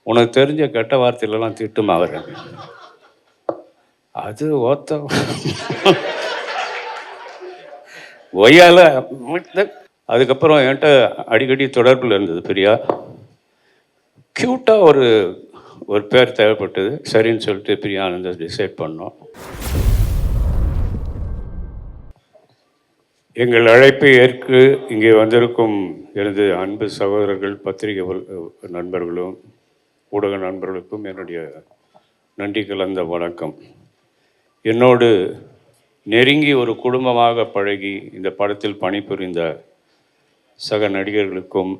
உனக்கு தெரிஞ்ச கெட்ட வார்த்தையிலலாம் திட்டுமா அவர். அது ஓத்த ஒய்யால. அதுக்கப்புறம் என்கிட்ட அடிக்கடி தொடர்பில் இருந்தது பிரியா. க்யூட்டாக ஒரு ஒரு பேர் தேவைப்பட்டது. சரின்னு சொல்லிட்டு பிரியா ஆனந்த டிசைட் பண்ணோம். எங்கள் அழைப்பை ஏற்று இங்கே வந்திருக்கும் எனது அன்பு சகோதரர்கள், பத்திரிகை நண்பர்களும் ஊடக நண்பர்களுக்கும் என்னுடைய நன்றி கலந்த வணக்கம். என்னோடு நெருங்கி ஒரு குடும்பமாக பழகி இந்த படத்தில் பணிபுரிந்த சக நடிகர்களுக்கும்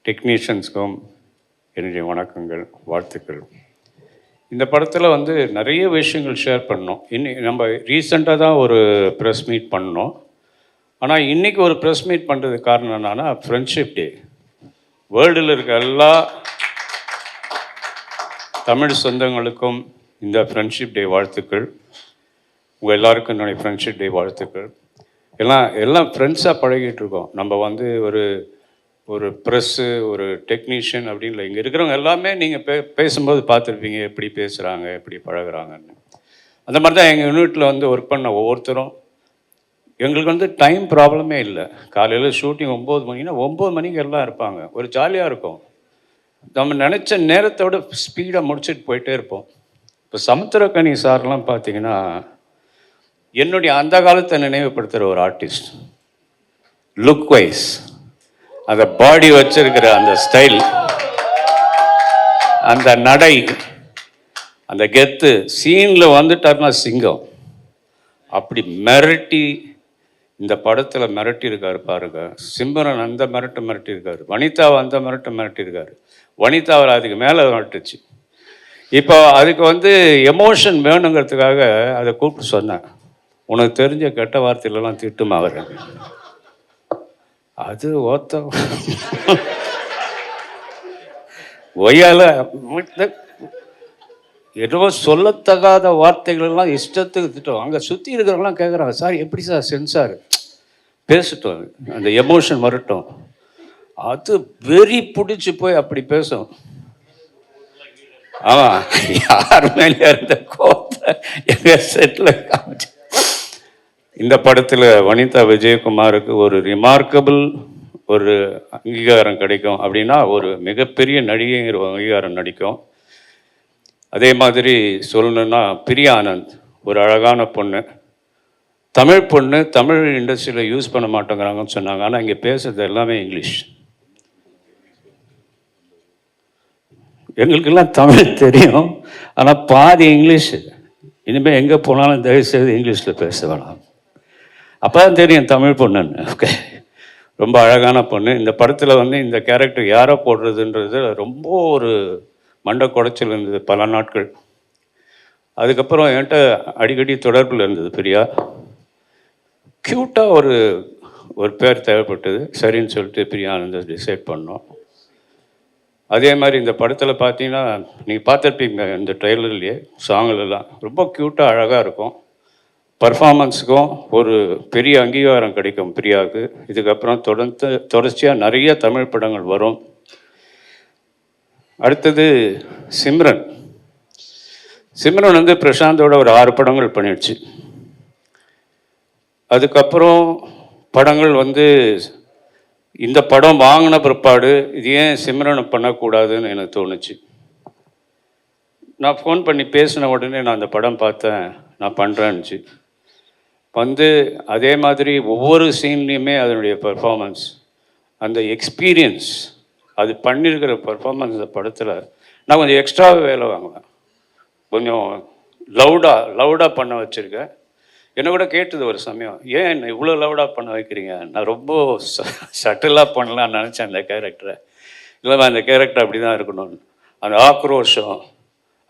டெக்னீஷியன்ஸ்க்கும் என்னுடைய வணக்கங்கள், வாழ்த்துக்கள். இந்த படத்தில் நிறைய விஷயங்கள் ஷேர் பண்ணோம். நம்ம ரீசெண்டாக தான் ஒரு ப்ரெஸ் மீட் பண்ணோம். ஆனால் இன்றைக்கி ஒரு ப்ரெஸ் மீட் பண்ணுறதுக்கு காரணம் என்னன்னா, ஃப்ரெண்ட்ஷிப் டே. வேர்ல்டில் இருக்க எல்லா தமிழ் சொந்தங்களுக்கும் இந்த ஃப்ரெண்ட்ஷிப் டே வாழ்த்துக்கள். உங்கள் எல்லாருக்கும் என்னுடைய ஃப்ரெண்ட்ஷிப் டே வாழ்த்துக்கள். எல்லாம் ஃப்ரெண்ட்ஸாக பழகிட்டு இருக்கோம். நம்ம ஒரு ப்ரெஸ்ஸு, ஒரு டெக்னீஷியன் அப்படின்னு இல்லை. இங்கே இருக்கிறவங்க எல்லாமே நீங்கள் பேசும்போது பார்த்துருப்பீங்க, எப்படி பேசுகிறாங்க, எப்படி பழகுறாங்கன்னு. அந்த மாதிரி தான் எங்கள் யூனிட்டில் ஒர்க் பண்ண ஒவ்வொருத்தரும். எங்களுக்கு டைம் ப்ராப்ளமே இல்லை. காலையில் ஷூட்டிங் 9 மணினா 9 மணிக்கு எல்லாம் இருப்பாங்க. ஒரு ஜாலியாக இருக்கும். நம்ம நினச்ச நேரத்தோட ஸ்பீடாக முடிச்சுட்டு போயிட்டே இருப்போம். இப்போ சமுத்திரக்கனி சார்லாம் பார்த்தீங்கன்னா, என்னுடைய அந்த காலத்தை நினைவுபடுத்துகிற ஒரு ஆர்டிஸ்ட். லுக் வைஸ், அந்த பாடி வச்சிருக்கிற அந்த ஸ்டைல், அந்த நடை, அந்த கெத்து, சீனில் வந்துட்டார்னா சிங்கம். அப்படி மிரட்டி இந்த படத்தில் மிரட்டி இருக்காரு பாருங்க. சிம்ரன் அந்த மிரட்டி இருக்காரு. வனிதாவை அந்த மிரட்டி இருக்காரு. வனிதாவை அதுக்கு மேலே மிரட்டுச்சு. இப்போ அதுக்கு எமோஷன் வேணுங்கிறதுக்காக அதை கூப்பிட்டு சொன்னேன். உனக்கு தெரிஞ்ச கெட்ட வார்த்தையிலலாம் திட்டுமா அவர். அது ஓத்த ஒய்யால ஏதோ சொல்லத்தகாத வார்த்தைகளெல்லாம் இஷ்டத்துக்கு திட்டம். அங்கே சுற்றி இருக்கிறவங்களாம் கேட்குறாங்க, சார் எப்படி சார் சென்சார் பேசட்டும், அந்த எமோஷன் வரட்டும். அது வெறி பிடிச்சி போய் அப்படி பேசும். ஆமாம், யார் மேலே இருந்த கோபத்தை எங்கள் செட்டில் காமிச்சு. இந்த படத்தில் வனிதா விஜயகுமாருக்கு ஒரு ரிமார்க்கபிள் ஒரு அங்கீகாரம் கிடைக்கும் அப்படின்னா, ஒரு மிகப்பெரிய நடிகைங்கிற அங்கீகாரம் நடிக்கும். அதே மாதிரி சொல்லணுன்னா, பிரியா ஆனந்த் ஒரு அழகான பொண்ணு, தமிழ் பொண்ணு. தமிழ் இண்டஸ்ட்ரியில் யூஸ் பண்ண மாட்டேங்கிறாங்கன்னு சொன்னாங்க. ஆனால் இங்கே பேசுறது எல்லாமே இங்கிலீஷ். எங்களுக்கெல்லாம் தமிழ் தெரியும், ஆனால் பாதி இங்கிலீஷு. இனிமேல் எங்கே போனாலும் தயவுசெய்து இங்கிலீஷில் பேச வேணாம். அப்போ தான் தெரியும் தமிழ் பொண்ணுன்னு. ஓகே, ரொம்ப அழகான பொண்ணு. இந்த படத்தில் இந்த கேரக்டர் யாரை போடுறதுன்றது ரொம்ப ஒரு மண்டை குடைச்சல் இருந்தது பல நாட்கள். அதுக்கப்புறம் என்கிட்ட அடிக்கடி தொடர்பில் இருந்தது பிரியா. க்யூட்டாக ஒரு பேர் தேவைப்பட்டது. சரின்னு சொல்லிட்டு பிரியா ஆனந்த டிசைட் பண்ணோம். அதே மாதிரி இந்த படத்தில் பார்த்தீங்கன்னா, நீங்கள் பார்த்துருப்பீங்க இந்த ட்ரெய்லர்லேயே, சாங்கிலெல்லாம் ரொம்ப க்யூட்டாக அழகாக இருக்கும். பர்ஃபார்மன்ஸுக்கும் ஒரு பெரிய அங்கீகாரம் கிடைக்கும் பிரியாவுக்கு. இதுக்கப்புறம் தொடர்ச்சியாக நிறைய தமிழ் படங்கள் வரும். அடுத்தது சிம்ரன். சிம்ரன் பிரசாந்தோட ஒரு 6 படங்கள் பண்ணிடுச்சு. அதுக்கப்புறம் படங்கள் இந்த படம் வாங்கின பிற்பாடு இது ஏன் சிம்ரனை பண்ணக்கூடாதுன்னு எனக்கு தோணுச்சு. நான் ஃபோன் பண்ணி பேசின உடனே நான் அந்த படம் பார்த்தேன், நான் பண்ணுறேன்னுச்சு. அதே மாதிரி ஒவ்வொரு சீன்லேயுமே அதனுடைய பர்ஃபார்மன்ஸ், அந்த எக்ஸ்பீரியன்ஸ், அது பண்ணியிருக்கிற பர்ஃபார்மன்ஸ் இந்த படத்தில் நான் கொஞ்சம் எக்ஸ்ட்ராவே வேலை வாங்குவேன். கொஞ்சம் லவுடாக பண்ண வச்சுருக்கேன். என்னை கூட கேட்டது ஒரு சமயம், ஏன் என்ன இவ்வளோ லவுடாக பண்ண வைக்கிறீங்க? நான் ரொம்ப சட்டிலாக பண்ணலான்னு நினச்சேன் அந்த கேரக்டரை. இல்லை, அந்த கேரக்டர் அப்படி தான் இருக்கணும்னு. அந்த ஆக்ரோஷம்,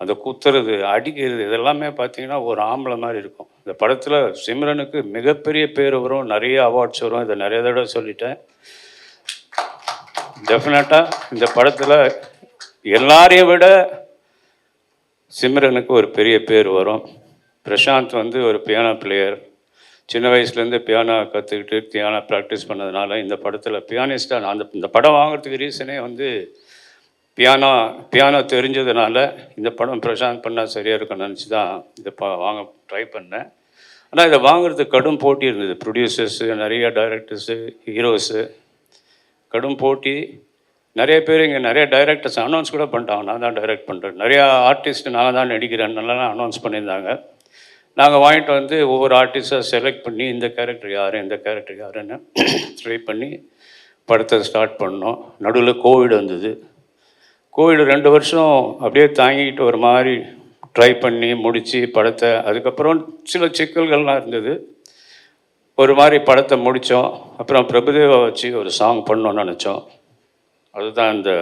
அந்த குத்துறது, அடிக்கிறது, இதெல்லாமே பார்த்தீங்கன்னா ஒரு ஆம்பளை மாதிரி இருக்கும். இந்த படத்தில் சிம்ரனுக்கு மிகப்பெரிய பேர் வரும், நிறைய அவார்ட்ஸ் வரும். இதை நிறைய தடவை சொல்லிட்டேன். டெஃபினட்டாக இந்த படத்தில் எல்லாரையும் விட சிம்ரனுக்கு ஒரு பெரிய பேர் வரும். பிரசாந்த் ஒரு பியானோ பிளேயர், சின்ன வயசுலேருந்து பியானோ கற்றுக்கிட்டு பியானோ ப்ராக்டிஸ் பண்ணதுனால இந்த படத்தில் பியானிஸ்டாக நான் இந்த படம் வாங்குறதுக்கு ரீசனே வந்து பியானோ பியானோ தெரிஞ்சதுனால இந்த படம் பிரசாந்த் பண்ணால் சரியாக இருக்கும்னு நினச்சி தான் இதை வாங்க ட்ரை பண்ணேன். ஆனால் இதை வாங்குறதுக்கு கடும் போட்டி இருந்தது. ப்ரொடியூசர்ஸு, நிறைய டைரக்டர்ஸு, ஹீரோஸு, கடும் போட்டி. நிறைய பேர் இங்கே நிறைய டைரக்டர்ஸ் அனௌன்ஸ் கூட பண்ணிட்டாங்க, நான் தான் டைரக்ட் பண்ணுறேன். நிறையா ஆர்டிஸ்ட் நான் தான் நடிக்கிறேன் நல்லா அனௌன்ஸ் பண்ணியிருந்தாங்க. நாங்கள் வாங்கிட்டு வந்து ஒவ்வொரு ஆர்டிஸ்டாக செலக்ட் பண்ணி இந்த கேரக்டர் யார் இந்த கேரக்டர் யாருன்னு ட்ரை பண்ணி படத்தை ஸ்டார்ட் பண்ணோம். நடுவில் கோவிட் வந்தது. கோவிட் 2 வருஷம் அப்படியே தாங்கிக்கிட்டு ஒரு மாதிரி ட்ரை பண்ணி முடித்து படத்தை, அதுக்கப்புறம் சில சிக்கல்கள்லாம் இருந்தது. ஒரு மாதிரி படத்தை முடித்தோம். அப்புறம் பிரபுதேவா வச்சு ஒரு சாங் பண்ணோன்னு நினச்சோம். அதுதான் இந்த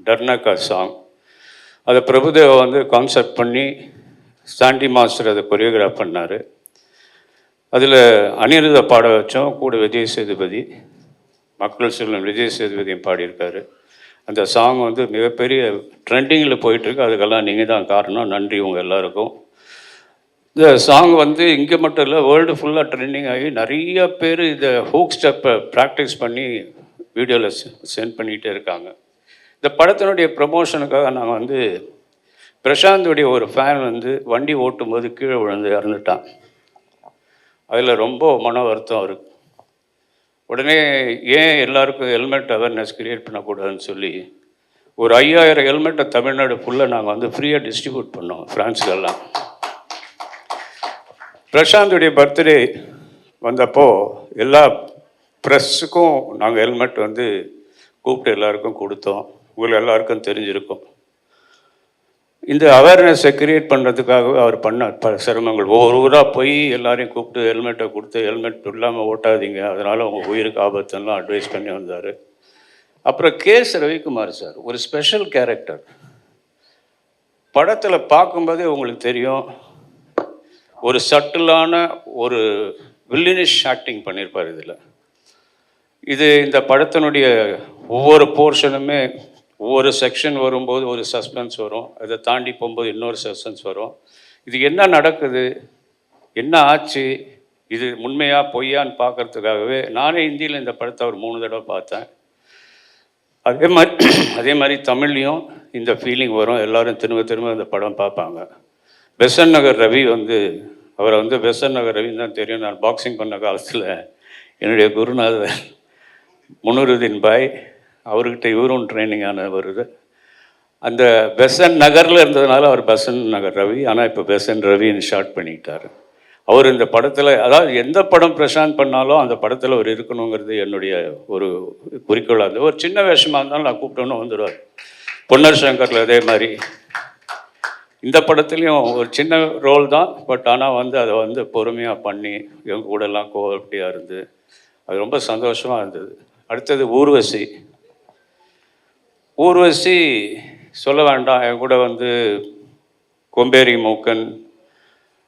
டர்னக்கா சாங். அதை பிரபுதேவா வந்து கான்செப்ட் பண்ணி சாண்டி மாஸ்டர் அதை கொரியோகிராஃப் பண்ணார். அதில் அனிருத பாட வச்சோம், கூட விஜய் சேதுபதி, மக்கள் செல்வன் விஜய் சேதுபதியும் பாடியிருக்காரு. அந்த சாங் வந்து மிகப்பெரிய ட்ரெண்டிங்கில் போயிட்டுருக்கு. அதுக்கெல்லாம் நீங்கள் தான் காரணம். நன்றி உங்கள் எல்லாருக்கும். இந்த சாங் வந்து இங்கே மட்டும் இல்லை, வேர்ல்டு ஃபுல்லாக ட்ரெண்டிங் ஆகி நிறைய பேர் இதை ஹூக் ஸ்டெப்பை ப்ராக்டிஸ் பண்ணி வீடியோவில் சென்ட் பண்ணிகிட்டே இருக்காங்க. இந்த படத்தினுடைய ப்ரமோஷனுக்காக நாங்கள் வந்து பிரசாந்துடைய ஒரு ஃபேன் வந்து வண்டி ஓட்டும்போது கீழே விழுந்து இறந்துட்டான். அதில் ரொம்ப மன வருத்தம் அவருக்கு. உடனே ஏன் எல்லாருக்கும் ஹெல்மெட் அவேர்னஸ் க்ரியேட் பண்ணக்கூடாதுன்னு சொல்லி ஒரு 5000 ஹெல்மெட்டை தமிழ்நாடு ஃபுல்லாக நாங்கள் வந்து ஃப்ரீயாக டிஸ்ட்ரிபியூட் பண்ணோம் ஃப்ரான்ஸ்லெல்லாம். பிரசாந்துடைய பர்த்டே வந்தப்போ எல்லா ப்ரெஸ்ஸுக்கும் நாங்கள் ஹெல்மெட் வந்து கூப்பிட்டு எல்லாருக்கும் கொடுத்தோம். உங்களுக்கு எல்லாருக்கும் தெரிஞ்சிருக்கும். இந்த அவேர்னஸை க்ரியேட் பண்ணுறதுக்காகவே அவர் பண்ண சிரமங்கள். ஒவ்வொரு ஊராக போய் எல்லாரையும் கூப்பிட்டு ஹெல்மெட்டை கொடுத்து ஹெல்மெட் இல்லாமல் ஓட்டாதீங்க, அதனால் உங்கள் உயிருக்கு ஆபத்துலாம் அட்வைஸ் பண்ணி வந்தார். அப்புறம் கேஎஸ் ரவிக்குமார் சார் ஒரு ஸ்பெஷல் கேரக்டர். படத்தில் பார்க்கும்போதே உங்களுக்கு தெரியும், ஒரு சட்டிலான ஒரு வில்லினிஷ் ஆக்டிங் பண்ணியிருப்பார் இதில். இந்த படத்தினுடைய ஒவ்வொரு போர்ஷனுமே ஒவ்வொரு செக்ஷன் வரும்போது ஒரு சஸ்பென்ஸ் வரும், அதை தாண்டி போகும்போது இன்னொரு சஸ்பென்ஸ் வரும். இது என்ன நடக்குது, என்ன ஆச்சு, இது உண்மையாக பொய்யான்னு பார்க்குறதுக்காகவே நானே ஹிந்தியில் இந்த படத்தை ஒரு 3 தடவை பார்த்தேன். அதே மாதிரி தமிழ்லேயும் இந்த ஃபீலிங் வரும். எல்லோரும் திரும்ப திரும்ப இந்த படம் பார்ப்பாங்க. பெசன்ட் நகர் ரவி வந்து அவரை வந்து பெசன்ட் நகர் ரவின்னு தான் தெரியும். நான் பாக்ஸிங் பண்ண காலத்தில் என்னுடைய குருநாதர் முனுருதீன் பாய், அவர்கிட்ட இவரும் ட்ரைனிங் ஆன வருது. அந்த பெசன்ட் நகரில் இருந்ததுனால அவர் பெசன்ட் நகர் ரவி, ஆனால் இப்போ பெசன்ட் ரவின்னு ஷார்ட் பண்ணிக்கிட்டார். அவர் இந்த படத்தில், அதாவது எந்த படம் பிரசாந்த் பண்ணாலும் அந்த படத்தில் அவர் இருக்கணுங்கிறது என்னுடைய ஒரு குறிக்கோளாக இருந்தது. ஒரு சின்ன வேஷமாக இருந்தாலும் நான் கூப்பிட்டோன்னு வந்துடுவார். பொன்னர் சங்கரில் அதே மாதிரி இந்த படத்துலேயும் ஒரு சின்ன ரோல் தான், பட் ஆனால் வந்து அதை வந்து பொறுமையாக பண்ணி எங்கள் கூடலாம் கோஆப்டியாக இருந்து அது ரொம்ப சந்தோஷமாக இருந்தது. அடுத்தது ஊர்வசி. ஊர்வசி சொல்ல வேண்டாம், என் கூட வந்து கொம்பேரி மூக்கன்,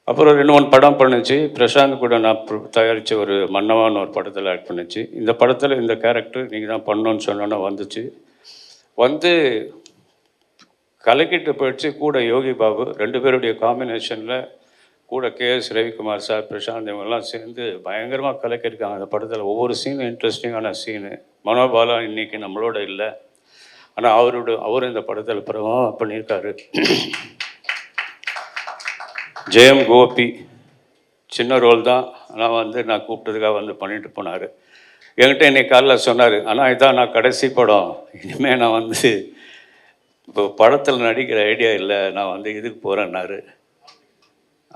அப்புறம் 2-3 படம் பண்ணுச்சு. பிரசாந்த் கூட நான் தயாரித்த ஒரு மன்னவான்னு ஒரு படத்தில் ஆக்ட் பண்ணுச்சு. இந்த படத்தில் இந்த கேரக்டர் நீங்கள் தான் பண்ணணுன்னு சொன்னோன்னா வந்துச்சு. வந்து கலக்கிட்டு போயிடுச்சு. கூட யோகி பாபு, 2 பேருடைய காம்பினேஷனில் கூட கேஎஸ் ரவிக்குமார் சார், பிரசாந்த் இவங்கெல்லாம் சேர்ந்து பயங்கரமாக கலக்கியிருக்காங்க. அந்த படத்தில் ஒவ்வொரு சீனும் இன்ட்ரெஸ்டிங்கான சீனு. மனோபாலா இன்றைக்கி நம்மளோட இல்லை, ஆனால் அவர் இந்த படத்தில் பிரபலமாக பண்ணியிருக்காரு. ஜெயம் கோபி சின்ன ரோல் தான், ஆனால் வந்து நான் கூப்பிட்டதுக்காக வந்து பண்ணிட்டு போனார். என்கிட்ட இன்னைக்கு காலைல சொன்னார், ஆனால் இதான் நான் கடைசி படம், இனிமேல் நான் வந்து இப்போ படத்தில் நடிக்கிற ஐடியா இல்லை, நான் வந்து இதுக்கு போகிறேன்னாரு,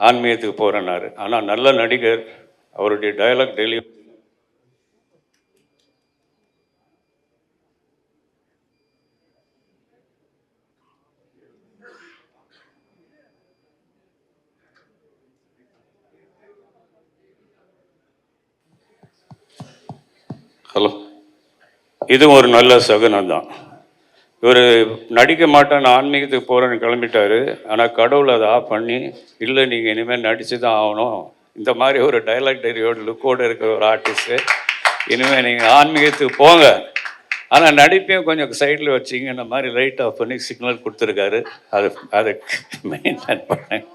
ஆன்மீகத்துக்கு போகிறேன்னாரு. ஆனால் நல்ல நடிகர், அவருடைய டயலாக் டெலிவரி ஹலோ, இதுவும் ஒரு நல்ல சகுனம் தான். இவர் நடிக்க மாட்டேன்னு ஆன்மீகத்துக்கு போகிறேன்னு கிளம்பிட்டார். ஆனால் கடவுள் அதை ஆஃப் பண்ணி, இல்லை நீங்கள் இனிமேல் நடித்து தான் ஆகணும், இந்த மாதிரி ஒரு டைலாக் டெலியோட லுக்கோடு இருக்கிற ஒரு ஆர்டிஸ்ட்டு, இனிமேல் நீங்கள் ஆன்மீகத்துக்கு போங்க, ஆனால் நடிப்பையும் கொஞ்சம் சைடில் வச்சிங்க, இந்த மாதிரி லைட் ஆஃப் பண்ணி சிக்னல் கொடுத்துருக்காரு. அதை மெயின்டைன் பண்ணேன்.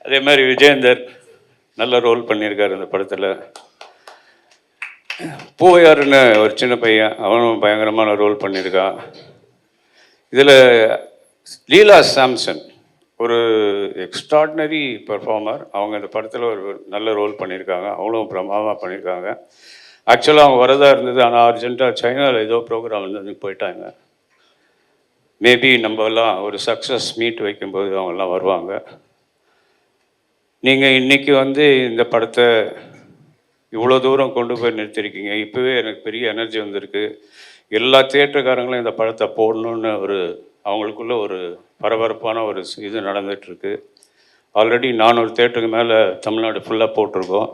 அதே மாதிரி விஜேந்தர் நல்ல ரோல் பண்ணியிருக்காரு இந்த படத்தில். பூவையாருன்னு ஒரு சின்ன பையன், அவனும் பயங்கரமான ரோல் பண்ணியிருக்கான். இதில் லீலா சாம்சன் ஒரு எக்ஸ்ட்ராடினரி பெர்ஃபார்மர். அவங்க இந்த படத்தில் ஒரு நல்ல ரோல் பண்ணியிருக்காங்க. அவங்களும் பிரமாதமாக பண்ணியிருக்காங்க. ஆக்சுவலாக அவங்க வரதா இருந்தது, ஆனால் அர்ஜென்ட்டாக சைனாவில் ஏதோ ப்ரோக்ராம் இருந்தது போயிட்டாங்க. மேபி நம்ம எல்லாம் ஒரு சக்ஸஸ் மீட் வைக்கும்போது அவங்கெல்லாம் வருவாங்க. நீங்கள் இன்றைக்கி வந்து இந்த படத்தை இவ்வளோ தூரம் கொண்டு போய் நிறுத்திருக்கீங்க. இப்போவே எனக்கு பெரிய எனர்ஜி வந்திருக்கு. எல்லா தியேட்டருக்காரங்களும் இந்த படத்தை போடணுன்னு அவங்களுக்குள்ள ஒரு பரபரப்பான ஒரு இது நடந்துகிட்ருக்கு. ஆல்ரெடி 400 தியேட்டருக்கு மேலே தமிழ்நாடு ஃபுல்லாக போட்டிருக்கோம்.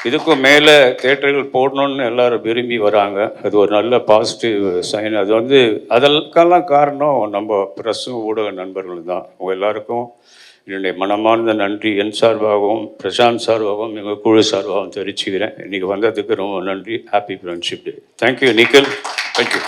இதுக்கும் மேலே தியேட்டர்கள் போடணுன்னு எல்லோரும் விரும்பி வராங்க. அது ஒரு நல்ல பாசிட்டிவ் சைன். அது வந்து அதற்கெல்லாம் காரணம் நம்ம ப்ரெஸ்ஸும் ஊடக நண்பர்களும் தான். உங்கள் எல்லாருக்கும் என்னுடைய மனமார்ந்த நன்றி என் சார்பாகவும் பிரசாந்த் சார்பாகவும் எங்கள் குழு சார்பாகவும் தெரிவிச்சுக்கிறேன். இன்றைக்கி வந்ததுக்கு ரொம்ப நன்றி. Happy friendship day. Thank you Nikhil. Thank you.